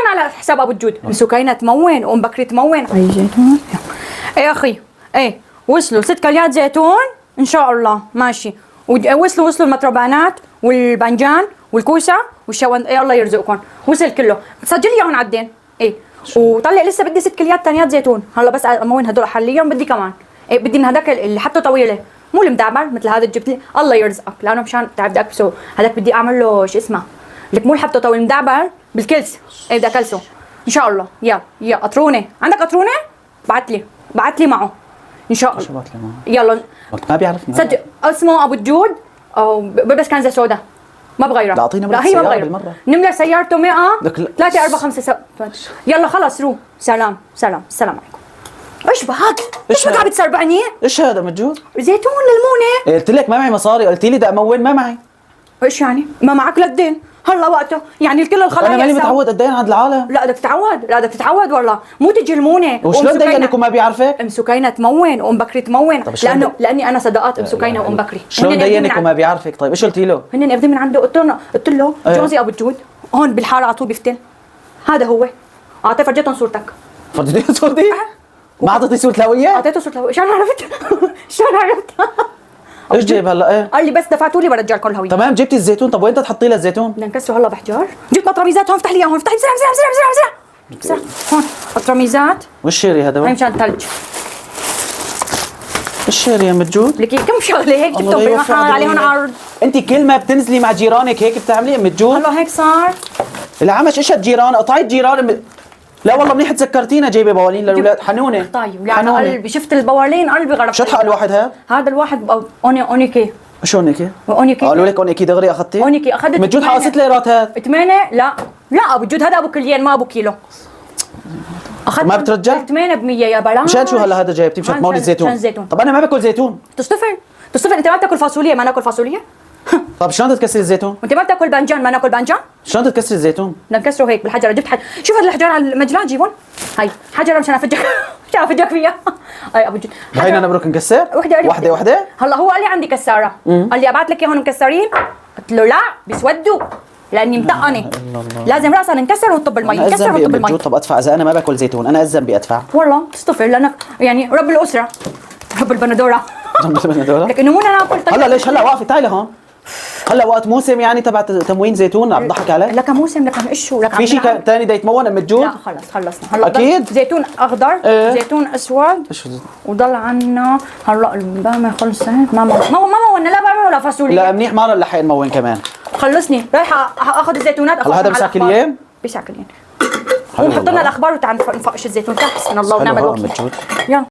على حساب ابو الجود. ام سكينه تمون وام بكري تمون. اي زيتون يا اخي. ايه وصلوا 6 كليات زيتون ان شاء الله ماشي. وصلوا المطربانات والبنجان والكوسه والشوند. ايه الله يرزقكم. وصل كله. سجل لي هون عدين. ايه وطلع لسه بدي 6 كليات ثانيات زيتون. هلا بس امون هدول حاليا بدي كمان. ايه بدي من هذاك اللي حته طويله مو المدعبر مثل هذا جبت لي. الله يرزقك لانه مشان تعب بدي اكبسه. هذاك بدي اعمل له شو اسمه لك مو الحبته طويل المدعبر بالكلس. ايه بدي اكلسه ان شاء الله. يا قطرونه عندك قطرونه؟ بعت لي معه ان شاء الله. يلا ما بيعرفني. سجل اسمه ابو الجود او بلبس كنزه سوداء ما بغيرها. لا اعطيني لا هي ما بغيرها. نملى سيارته 100 3 4 5 يلا خلص روح. سلام عليكم. ايش بهاك؟ ايش بك عم بتسربعني؟ ايش هذا مجود؟ زيتون للمونه. قلت لك ما معي مصاري، قلت لي بدي امون ما معي. ايش يعني؟ ما معك للدين هلا وقته يعني الكل الخلايا. انا ماني متعود اتدين عند العالم. لا بدك تتعود والله مو تجي المونه. وشلون دينكم ما بيعرفك؟ ام سكينه تمون وام بكري تمون لاني انا صداقات ام سكينه وام بكري. شلون دينك وما بيعرفك؟ طيب ايش قلتي له؟ هن اخذين من عنده قلت له جوزي ابو الجود هون بالحاره على طول بيفتن. هذا هو. اعطيه فرجيتهم صورتك. فرجيتي صورتي؟ ما اعطيتي صورة الهوية؟ اعطيته صورة الهوية. شلون عرفت؟ ايش جايب هلا؟ ايه قال لي بس دفعتوا لي برجع لكم الهوية. تمام جبتي الزيتون. طب وين بدك تحطي لها الزيتون؟ بدنا نكسره هلا بحجار. جبت مطرميزات هون. افتح لي هون. افتح لي بسرعة هون مطرميزات. وش شيري هذا؟ هي مشان ثلج. ايش شيري يا متجود؟ لك كم شغلة هيك جبتهم بالمحل عليهم عرض. انت كل ما بتنزلي مع جيرانك هيك بتعملي يا متجود؟ هلا هيك صار. العمش ايش هالجيران؟ قطعت جيران. لا والله منيح تذكرتينا جايبه بوالين للاولاد حنونه. طيب يعني قلبي شفت البوالين قلبي غرق. شو حق الواحد هذا الواحد اونيكي. شو اونيكي؟ اونيكي قالوا لك اونيكي دغري اخذتي؟ اونيكي اخذت. متجود حق 6 ليرات هاد 8. لا ابو الجود هذا ابو كليين ما ابو كيلو. اخذت ما بترجع؟ 8 ب100 يا بلاش. مشان شو هلا هذا جايبتي؟ مشان تمولي الزيتون. طب انا ما باكل زيتون. تصطفل انت ما بتاكل فاصوليا ما ناكل فاصوليا. طب شلون تكسري الزيتون؟ وانت ما بتاكل بانجان ما ناكل بانجان. شلون تكسري الزيتون؟ بدنا نكسره هيك بالحجره. جبت شوف هذا الحجار على المجلات جيبون. هاي حجره مشان افجك فيها. هاي ابو جد هينا نبرك نكسر وحده. هلا هو قال لي عندي كساره. قال لي ابعث لك اياهم مكسرين. قلت له لا بيسودوا لاني مطقنه. لازم راسا نكسر ونطب المي. نكسر ونطب المي. طب ادفع اذا انا ما باكل زيتون انا الذنبي ادفع؟ والله تصطفل لانك يعني رب الاسره رب البندوره. لكن مو ناكل. طيب هلا ليش هلا واقفه؟ تعالي هون. هلا وقت موسم يعني تبع تموين زيتون عم بضحك عليك؟ لك موسم لك ايش شو لك في شيء ثاني بده يتمون متجود؟ لا خلصنا هلا اكيد زيتون اخضر. زيتون اسود وضل عنا هلا البامه خلصت. ما لا بامه ولا فاصوليا. لا منيح ما لحق نمون كمان. خلصني رايحه اخذ الزيتونات. هلا هذا بساكلين؟ بساكلين. ونحط لنا الاخبار وتعال نفقش الزيتون. بسم الله ونعم الوكيل. يلا